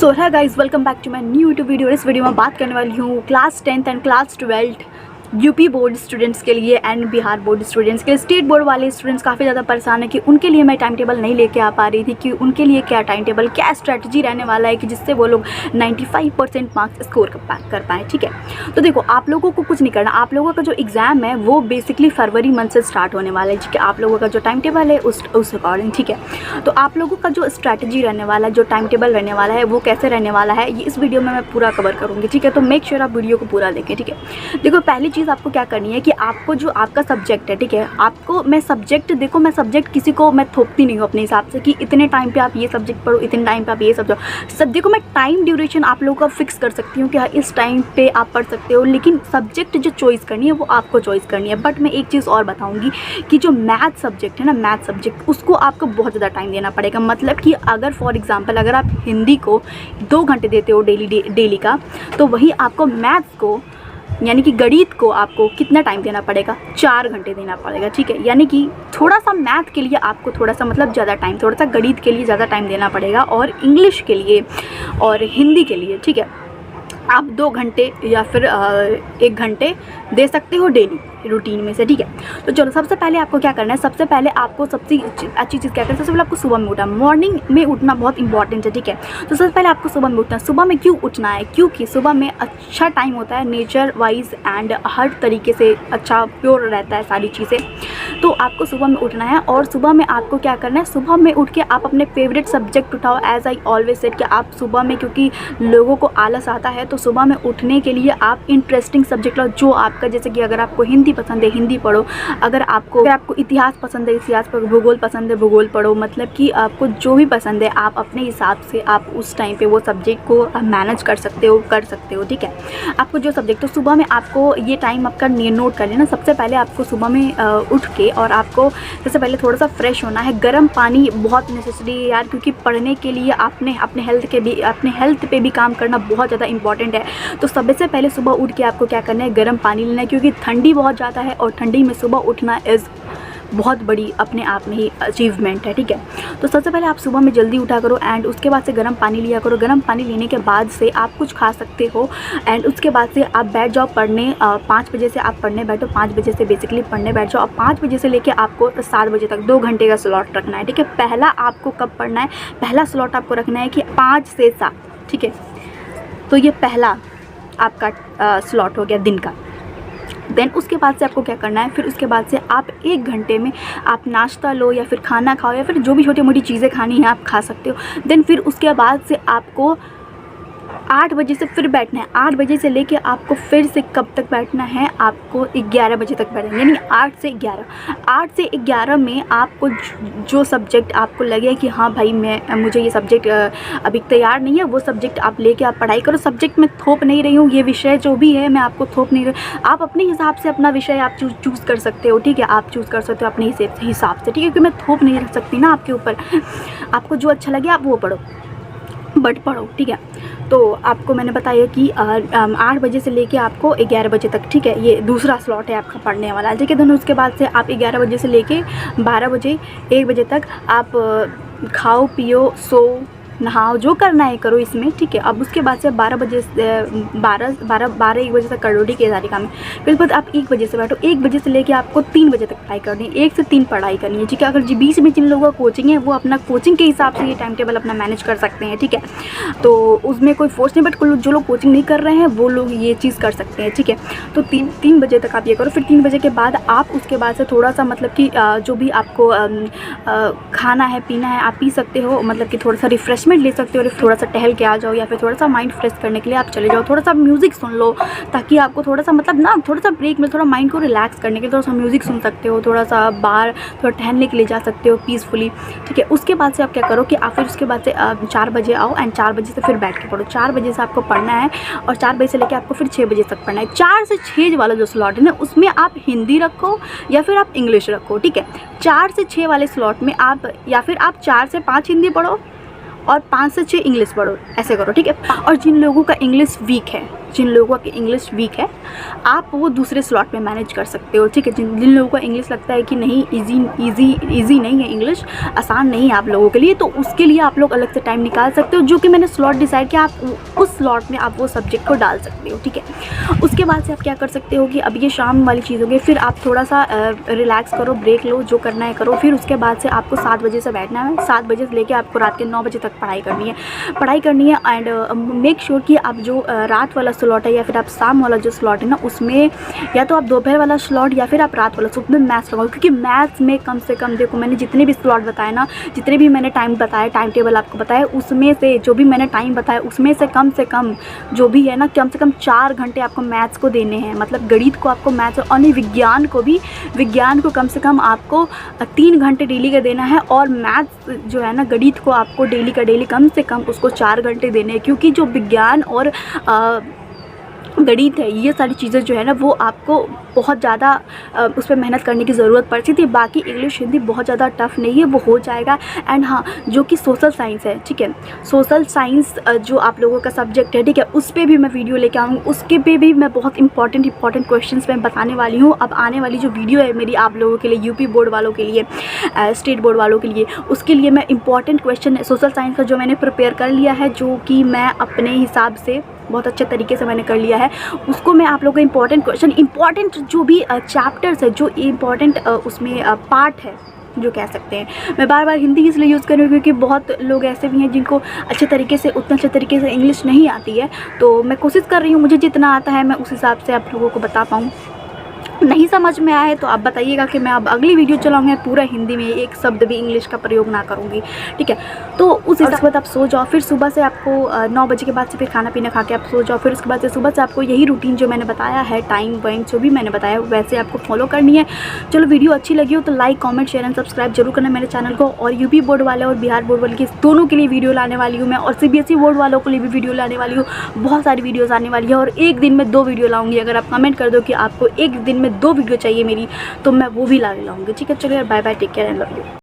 So hi guys, welcome back to my new YouTube video. इस video में बात करने वाली हूँ class 10th and class 12 UP board students के लिए एंड बिहार बोर्ड स्टूडेंट्स के लिए। स्टेट बोर्ड वाले स्टूडेंट्स काफ़ी ज़्यादा परेशान है कि उनके लिए मैं टाइम टेबल नहीं लेके आ पा रही थी कि उनके लिए क्या टाइम टेबल, क्या स्ट्रैटेजी रहने वाला है कि जिससे वो लोग 95% मार्क्स स्कोर कर पाएँ। ठीक है, तो देखो, आप लोगों को कुछ नहीं करना। आप लोगों का जो एग्ज़ाम है वो बेसिकली फरवरी मंथ से स्टार्ट होने वाला है। ठीक है, आप लोगों का जो टाइम टेबल है उस अकॉर्डिंग, ठीक है, तो आप लोगों का जो स्ट्रैटेजी रहने वाला है, जो टाइम टेबल रहने वाला है, वो कैसे रहने वाला है, ये इस वीडियो में मैं पूरा कवर करूँगी। ठीक है, तो मेक श्योर आप वीडियो को पूरा देखें। ठीक है, देखो, पहली चीज़ आपको क्या करनी है कि आपको जो आपका सब्जेक्ट है, ठीक है, आपको मैं सब्जेक्ट, देखो, मैं सब्जेक्ट किसी को मैं थोपती नहीं हूँ अपने हिसाब से कि इतने टाइम पे आप ये सब्जेक्ट पढ़ो, इतने टाइम पे आप ये सब देखो, मैं टाइम ड्यूरेशन आप लोगों का फिक्स कर सकती हूँ कि हाँ, इस टाइम पे आप पढ़ सकते हो, लेकिन सब्जेक्ट जो चॉइस करनी है वो आपको चॉइस करनी है। बट मैं एक चीज़ और बताऊँगी कि जो मैथ सब्जेक्ट है ना, मैथ सब्जेक्ट, उसको आपको बहुत ज़्यादा टाइम देना पड़ेगा। मतलब कि अगर फॉर एग्जाम्पल अगर आप हिंदी को 2 घंटे देते हो डेली का, तो वही आपको मैथ्स को यानी कि गणित को आपको कितना टाइम देना पड़ेगा? 4 घंटे देना पड़ेगा। ठीक है, यानी कि थोड़ा सा मैथ के लिए आपको थोड़ा सा मतलब ज़्यादा टाइम, थोड़ा सा गणित के लिए ज़्यादा टाइम देना पड़ेगा, और इंग्लिश के लिए और हिंदी के लिए, ठीक है, आप 2 घंटे या फिर 1 घंटे दे सकते हो डेली रूटीन में से। ठीक है, तो चलो, सबसे पहले आपको क्या करना है, सबसे पहले आपको सबसे अच्छी चीज़ क्या करना है, सबसे पहले आपको सुबह में उठना, मॉर्निंग में उठना बहुत इंपॉर्टेंट है। ठीक है, तो सबसे पहले आपको सुबह में उठना है। सुबह में क्यों उठना है? क्योंकि सुबह में अच्छा टाइम होता है, नेचर वाइज एंड हर तरीके से अच्छा प्योर रहता है सारी चीज़ें। तो आपको सुबह में उठना है, और सुबह में आपको क्या करना है, सुबह में उठ के आप अपने फेवरेट सब्जेक्ट उठाओ। एज आई ऑलवेज सेड कि आप सुबह में, क्योंकि लोगों को आलस आता है, तो सुबह में उठने के लिए आप इंटरेस्टिंग सब्जेक्ट लो जो आपका, जैसे कि अगर आपको हिंदी पसंद है हिंदी पढ़ो, अगर आपको इतिहास पसंद है इतिहास पढ़ो, भूगोल पसंद है भूगोल पढ़ो। मतलब कि आपको जो भी पसंद है आप अपने हिसाब से आप उस टाइम पे वो सब्जेक्ट को मैनेज कर सकते हो। ठीक है, आपको जो सब्जेक्ट, तो सुबह में आपको ये टाइम आपका नोट कर लेना। सबसे पहले आपको सुबह में उठ के, और आपको सबसे पहले थोड़ा सा फ्रेश होना है। गर्म पानी बहुत नेसेसरी है यार, क्योंकि पढ़ने के लिए आपने अपने हेल्थ पे भी काम करना बहुत ज़्यादा इंपॉर्टेंट है। तो सबसे पहले सुबह उठ के आपको क्या करना है, गर्म पानी लेना है, क्योंकि ठंडी बहुत ज़्यादा है, और ठंडी में सुबह उठना इज़ बहुत बड़ी अपने आप में ही अचीवमेंट है। ठीक है, तो सबसे पहले आप सुबह में जल्दी उठा करो, एंड उसके बाद से गर्म पानी लिया करो। गर्म पानी लेने के बाद से आप कुछ खा सकते हो, एंड उसके बाद से आप बैठ जाओ पढ़ने। 5 बजे से आप पढ़ने बैठो, 5 बजे से बेसिकली पढ़ने बैठ जाओ। और 5 बजे से लेके आपको 7 बजे तक 2 घंटे का स्लॉट रखना है। ठीक है, पहला आपको कब पढ़ना है, पहला स्लॉट आपको रखना है कि 5 से 7। ठीक है, तो ये पहला आपका स्लॉट हो गया दिन का। देन उसके बाद से आपको क्या करना है, फिर उसके बाद से आप 1 घंटे में आप नाश्ता लो या फिर खाना खाओ, या फिर जो भी छोटी मोटी चीज़ें खानी है आप खा सकते हो। देन फिर उसके बाद से आपको 8 बजे से फिर बैठना है। 8 बजे से लेके आपको फिर से कब तक बैठना है, आपको 11 बजे तक बैठना है, यानी 8 से 11। 8 से 11 में आपको जो सब्जेक्ट आपको लगे कि हाँ भाई मुझे ये सब्जेक्ट अभी तैयार नहीं है, वो सब्जेक्ट आप लेके आप पढ़ाई करो। सब्जेक्ट में थोप नहीं रही हूँ, ये विषय जो भी है मैं आपको थोप नहीं रही। आप अपने हिसाब से अपना विषय आप चूज़ कर सकते हो। ठीक है, आप चूज़ कर सकते हो अपने हिसाब से। ठीक है, क्योंकि मैं थोप नहीं रख सकती ना आपके ऊपर। आपको जो अच्छा लगे आप वो पढ़ो, बट पढ़ो। ठीक है, तो आपको मैंने बताया कि 8 बजे से लेके आपको 11 बजे तक, ठीक है, ये दूसरा स्लॉट है आपका पढ़ने वाला। ठीक है, दोनों उसके बाद से आप 11 बजे से लेके 12 बजे 1 बजे तक आप खाओ पियो सो नहाओ, जो करना है करो इसमें। ठीक है, अब उसके बाद से 12 बजे 1 बजे तक कर लो। ठीक है, सारी काम है। फिर बाद आप 1 बजे से बैठो। 1 बजे से लेके आपको 3 बजे तक पढ़ाई करनी है, 1 से 3 पढ़ाई करनी है। ठीक है, अगर बीच में जिन लोगों का कोचिंग है वो अपना कोचिंग के हिसाब से ये टाइम टेबल अपना मैनेज कर सकते हैं। ठीक है, तो उसमें कोई फोर्स नहीं, बट जो लोग कोचिंग नहीं कर रहे हैं वो लोग ये चीज़ कर सकते हैं। ठीक है, तो 3 बजे तक आप ये करो। फिर 3 बजे के बाद आप उसके बाद से थोड़ा सा मतलब कि जो भी आपको खाना है पीना है आप पी सकते हो, मतलब कि थोड़ा सा रिफ्रेशमेंट ले सकते हो, थोड़ा सा टहल के आ जाओ, या फिर थोड़ा सा माइंड फ्रेश करने के लिए आप चले जाओ। थोड़ा सा म्यूज़िक सुन लो, ताकि आपको थोड़ा सा मतलब ना थोड़ा सा ब्रेक मिले, थोड़ा माइंड को रिलैक्स करने के लिए थोड़ा सा म्यूज़िक सुन सकते हो, थोड़ा सा बाहर थोड़ा टहलने के लिए जा सकते हो पीसफुली। ठीक है, उसके बाद से आप क्या करो कि आप फिर उसके बाद से 4 बजे आओ, एंड 4 बजे से फिर बैठ के पढ़ो। 4 बजे से आपको पढ़ना है, और 4 बजे से लेकर आपको फिर 6 बजे तक पढ़ना है। 4 से 6 वाला जो स्लॉट है ना, उसमें आप हिंदी रखो या फिर आप इंग्लिश रखो। ठीक है, 4 से 6 वाले स्लॉट में आप या फिर आप 4 से 5 हिंदी पढ़ो और 5 से 6 इंग्लिश पढ़ो, ऐसे करो। ठीक है, और जिन लोगों का इंग्लिश वीक है, जिन लोगों की इंग्लिश वीक है आप वो दूसरे स्लॉट में मैनेज कर सकते हो, ठीक है। जिन जिन लोगों को इंग्लिश लगता है कि नहीं ईजी नहीं है, इंग्लिश आसान नहीं है आप लोगों के लिए, तो उसके लिए आप लोग अलग से टाइम निकाल सकते हो, जो कि मैंने स्लॉट डिसाइड किया, आप उस स्लॉट में आप वो सब्जेक्ट को डाल सकते हो, ठीक है। उसके बाद से आप क्या कर सकते हो कि अब ये शाम वाली चीज़ होगी, फिर आप थोड़ा सा रिलैक्स करो, ब्रेक लो, जो करना है करो। फिर उसके बाद से आपको 7 बजे से बैठना है, 7 बजे से लेकर आपको रात के 9 बजे तक पढ़ाई करनी है। एंड मेक श्योर कि आप जो रात वाला स्लॉट है या फिर आप शाम वाला जो स्लॉट है ना, उसमें या तो आप दोपहर वाला स्लॉट या फिर आप रात वाला, उसमें मैथ्स लगाओ, क्योंकि मैथ्स में कम से कम देखो मैंने जितने भी स्लॉट बताए ना, जितने भी मैंने टाइम बताया, टाइम टेबल आपको बताया, उसमें से जो भी मैंने टाइम बताया उसमें से कम जो भी है ना, कम से कम 4 घंटे आपको मैथ्स को देने हैं। मतलब गणित को आपको मैथ्स और विज्ञान को कम से कम आपको 3 घंटे डेली का देना है, और मैथ्स जो है ना, गणित को आपको डेली का डेली कम से कम उसको 4 घंटे देने हैं, क्योंकि जो विज्ञान और गणित है, ये सारी चीज़ें जो है ना वो आपको बहुत ज़्यादा उस पर मेहनत करने की ज़रूरत पड़ती थी। बाकी इंग्लिश हिंदी बहुत ज़्यादा टफ नहीं है, वो हो जाएगा। एंड हाँ, जो कि सोशल साइंस है, ठीक है, सोशल साइंस जो आप लोगों का सब्जेक्ट है, ठीक है, उस पर भी मैं वीडियो लेके आऊँगी, उसके पे भी मैं बहुत इंपॉर्टेंट क्वेश्चंस मैं बताने वाली हूँ। अब आने वाली जो वीडियो है मेरी आप लोगों के लिए, यूपी बोर्ड वालों के लिए, स्टेट बोर्ड वालों के लिए, उसके लिए मैं इंपॉर्टेंट क्वेश्चन सोशल साइंस का जो मैंने प्रिपेयर कर लिया है, जो कि मैं अपने हिसाब से बहुत अच्छे तरीके से मैंने कर लिया है, उसको मैं आप लोगों को इंपॉर्टेंट जो भी चैप्टर्स है, जो इम्पॉर्टेंट उसमें पार्ट है जो कह सकते हैं। मैं बार बार हिंदी इसलिए यूज़ कर रही हूँ क्योंकि बहुत लोग ऐसे भी हैं जिनको उतने अच्छे तरीके से इंग्लिश नहीं आती है, तो मैं कोशिश कर रही हूँ मुझे जितना आता है मैं उस हिसाब से आप लोगों को बता पाऊँ। नहीं समझ में आया है तो आप बताइएगा कि मैं अब अगली वीडियो चलाऊँगी पूरा हिंदी में, एक शब्द भी इंग्लिश का प्रयोग ना करूँगी, ठीक है। तो उस हिसाब से आप सो जाओ, फिर सुबह से आपको 9 बजे के बाद से फिर खाना पीना खा के आप सो जाओ। फिर उसके बाद से सुबह से आपको यही रूटीन जो मैंने बताया है, टाइम वाइम जो भी मैंने बताया वैसे आपको फॉलो करनी है। चलो, वीडियो अच्छी लगी हो तो like, comment, share and subscribe जरूर करना मेरे चैनल को। और यूपी बोर्ड वाले और बिहार बोर्ड वाले के दोनों के लिए वीडियो लाने वाली हूँ मैं, और CBSE बोर्ड वालों के लिए भी वीडियो लाने वाली हूँ। बहुत सारी वीडियोज़ आने वाली है, और एक दिन में 2 वीडियो लाऊंगी। अगर आप कमेंट कर दो कि आपको एक दिन में 2 वीडियो चाहिए मेरी, तो मैं वो भी लाऊंगी, ठीक है। चलिए, bye bye, take care and love you.